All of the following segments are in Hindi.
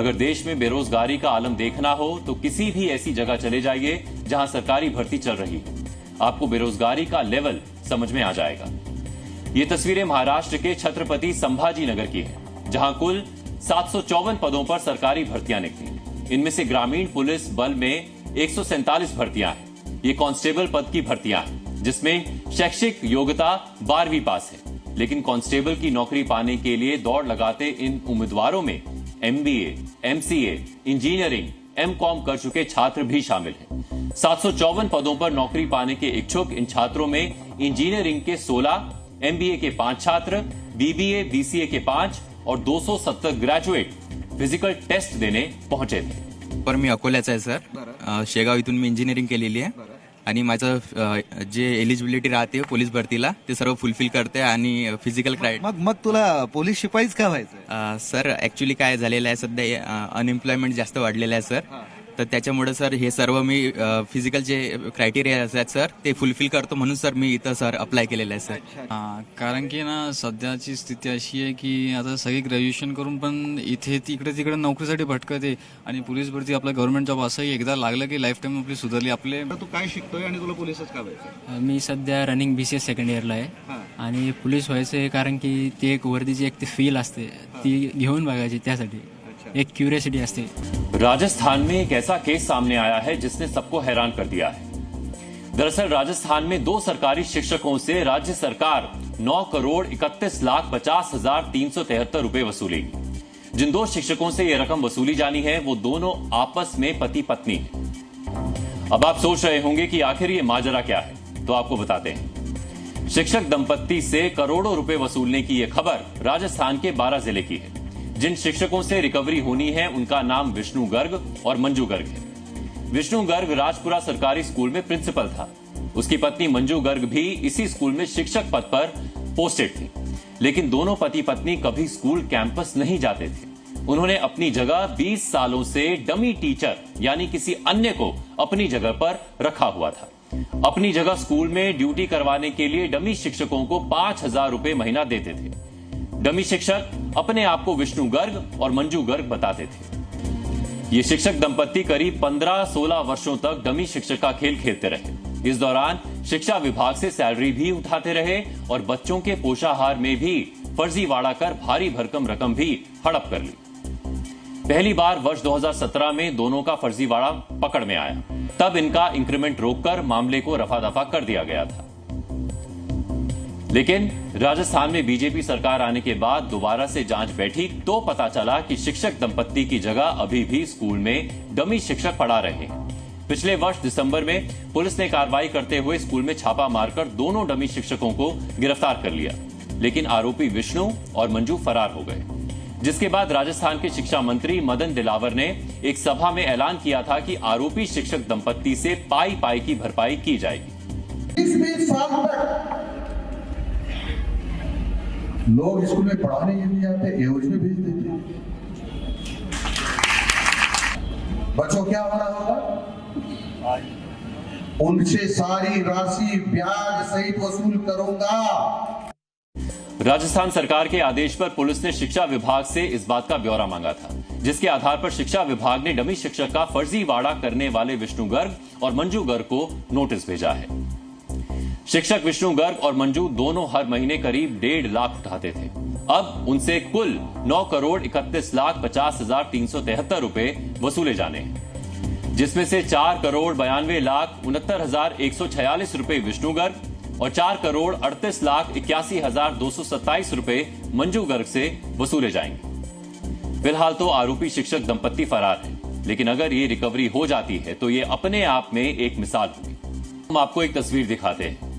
अगर देश में बेरोजगारी का आलम देखना हो तो किसी भी ऐसी जगह चले जाइए जहां सरकारी भर्ती चल रही है, आपको बेरोजगारी का लेवल समझ में आ जाएगा। ये तस्वीरें महाराष्ट्र के छत्रपति संभाजी नगर की है, जहां कुल 754 पदों पर सरकारी भर्तियां निकली। इनमें से ग्रामीण पुलिस बल में 147 भर्तियां हैं। ये कांस्टेबल पद की भर्तियां हैं, जिसमें शैक्षिक योग्यता 12वीं पास है। लेकिन कांस्टेबल की नौकरी पाने के लिए दौड़ लगाते इन उम्मीदवारों में MBA, MCA, इंजीनियरिंग, M.Com कर चुके छात्र भी शामिल हैं। 754 पदों पर नौकरी पाने के इच्छुक इन छात्रों में इंजीनियरिंग के 16, MBA के 5 छात्र, BBA, BCA के 5 और 270 ग्रॅज्युएट फिजिकल टेस्ट देने पहुंचे थे। पर मी अकोल्याचा आहे सर, शेगाव इथून मी इंजिनिअरिंग केलेली आहे आणि माझं जे एलिजिबिलिटी राहते पोलीस भरतीला ते सर्व फुलफिल करते आणि फिजिकल मग तुला पोलीस शिपाईच का व्हायचं? सर ऍक्च्युली काय झालेलं आहे, सध्या अनएम्प्लॉयमेंट जास्त वाढलेलं आहे सर, तर त्याच्यामुळे सर हे सर्व मी फिजिकल जे क्रायटेरिया असतात सर ते फुलफिल करतो, म्हणून सर मी इथं सर अप्लाय केलेलं आहे सर। कारण की ना सध्याची स्थिती अशी आहे की आता सगळे ग्रॅज्युएशन करून पण इथे तिकडे नोकरीसाठी भटकते आणि पोलीस भरती आपला गव्हर्नमेंट जॉब असंही एकदा लागलं की लाईफ टाईम आपली सुधारली। आपले तू काय शिकतोय आणि तुला पोलीसच का व्हायचं? मी सध्या रनिंग BCA सेकंड इयरला आहे आणि पोलीस व्हायचं कारण की ती एक वर्दीची एक फील असते ती घेऊन बघायची, त्यासाठी एक क्यूरियोसिटी असते। राजस्थान में एक ऐसा केस सामने आया है जिसने सबको हैरान कर दिया है। दरअसल राजस्थान में 2 सरकारी शिक्षकों से राज्य सरकार 9 करोड़ 31,50,373 रुपए वसूलेगी। जिन 2 शिक्षकों से यह रकम वसूली जानी है वो दोनों आपस में पति पत्नी हैं। अब आप सोच रहे होंगे कि आखिर ये माजरा क्या है, तो आपको बताते हैं। शिक्षक दंपत्ति से करोड़ों रुपए वसूलने की यह खबर राजस्थान के 12 जिले की है। जिन शिक्षकों से रिकवरी होनी है उनका नाम विष्णु गर्ग और मंजू गर्ग है। विष्णु गर्ग राजपुरा सरकारी स्कूल में प्रिंसिपल था। उसकी पत्नी मंजू गर्ग भी इसी स्कूल में शिक्षक पद पर पोस्टेड थी, लेकिन दोनों पति पत्नी कभी स्कूल कैंपस नहीं जाते थे। उन्होंने अपनी जगह 20 सालों से डमी टीचर यानी किसी अन्य को अपनी जगह पर रखा हुआ था। अपनी जगह स्कूल में ड्यूटी करवाने के लिए डमी शिक्षकों को 5,000 रुपए महीना देते थे। डमी शिक्षक अपने आप को विष्णु गर्ग और मंजू गर्ग बताते थे। ये शिक्षक दंपत्ति करीब 15-16 वर्षों तक डमी शिक्षक का खेल खेलते रहे। इस दौरान शिक्षा विभाग से सैलरी भी उठाते रहे और बच्चों के पोषाहार में भी फर्जीवाड़ा कर भारी भरकम रकम भी हड़प कर ली। पहली बार वर्ष 2017 में दोनों का फर्जीवाड़ा पकड़ में आया। तब इनका इंक्रीमेंट रोककर मामले को रफा दफा कर दिया गया था। लेकिन राजस्थान में बीजेपी सरकार आने के बाद दोबारा से जांच बैठी तो पता चला कि शिक्षक दंपत्ति की जगह अभी भी स्कूल में डमी शिक्षक पढ़ा रहे हैं। पिछले वर्ष दिसंबर में पुलिस ने कार्रवाई करते हुए स्कूल में छापा मारकर दोनों डमी शिक्षकों को गिरफ्तार कर लिया, लेकिन आरोपी विष्णु और मंजू फरार हो गए। जिसके बाद राजस्थान के शिक्षा मंत्री मदन दिलावर ने एक सभा में ऐलान किया था कि आरोपी शिक्षक दंपत्ति से पाई पाई की भरपाई की जाएगी। लोग स्कूल में पढ़ाने के लिए आते, एवज में भेज देते। बच्चों क्या होना होगा? उनसे सारी राशि ब्याज सहित वसूल करूंगा। राजस्थान सरकार के आदेश पर पुलिस ने शिक्षा विभाग से इस बात का ब्यौरा मांगा था, जिसके आधार पर शिक्षा विभाग ने डमी शिक्षक का फर्जीवाड़ा करने वाले विष्णु गर्ग और मंजू गर्ग को नोटिस भेजा है। शिक्षक विष्णु गर्ग और मंजू दोनों हर महीने करीब 1.5 लाख उठाते थे। अब उनसे कुल 9 करोड़ 31,50,373 रुपए वसूले जाने हैं, जिसमें से 4 करोड़ 92,69,146 रुपए विष्णु गर्ग और 4 करोड़ 38,81,227 रुपए मंजू गर्ग से वसूले जाएंगे। फिलहाल तो आरोपी शिक्षक दंपत्ति फरार है, लेकिन अगर ये रिकवरी हो जाती है तो ये अपने आप में एक मिसाल होगी। हम आपको एक तस्वीर दिखाते हैं।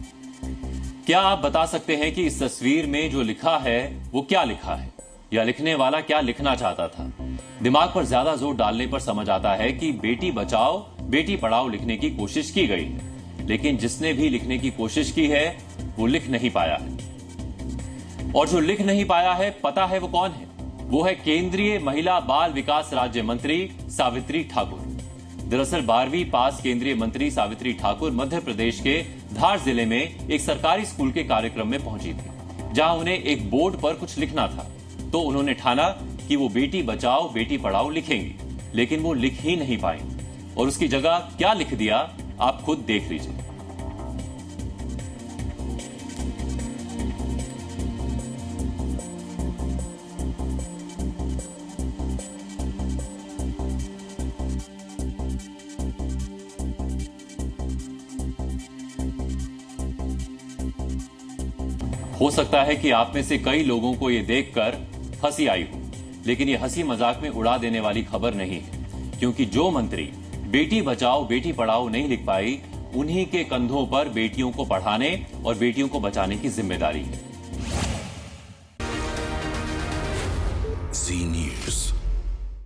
क्या आप बता सकते हैं कि इस तस्वीर में जो लिखा है वो क्या लिखा है, या लिखने वाला क्या लिखना चाहता था? दिमाग पर ज्यादा जोर डालने पर समझ आता है कि बेटी बचाओ बेटी पढ़ाओ लिखने की कोशिश की गई है, लेकिन जिसने भी लिखने की कोशिश की है वो लिख नहीं पाया है। और जो लिख नहीं पाया है, पता है वो कौन है? वो है केंद्रीय महिला बाल विकास राज्य मंत्री सावित्री ठाकुर। दरअसल 12वीं पास केंद्रीय मंत्री सावित्री ठाकुर मध्य प्रदेश के धार जिले में एक सरकारी स्कूल के कार्यक्रम में पहुंची थी, जहां उन्हें एक बोर्ड पर कुछ लिखना था। तो उन्होंने ठाना कि वो बेटी बचाओ बेटी पढ़ाओ लिखेंगी, लेकिन वो लिख ही नहीं पाई और उसकी जगह क्या लिख दिया आप खुद देख लीजिए। हो सकता है कि आप में से कई लोगों को यह देखकर हंसी आई हो, लेकिन यह हंसी मजाक में उड़ा देने वाली खबर नहीं है, क्योंकि जो मंत्री बेटी बचाओ बेटी पढ़ाओ नहीं लिख पाई, उन्हीं के कंधों पर बेटियों को पढ़ाने और बेटियों को बचाने की जिम्मेदारी है। जी न्यूज़।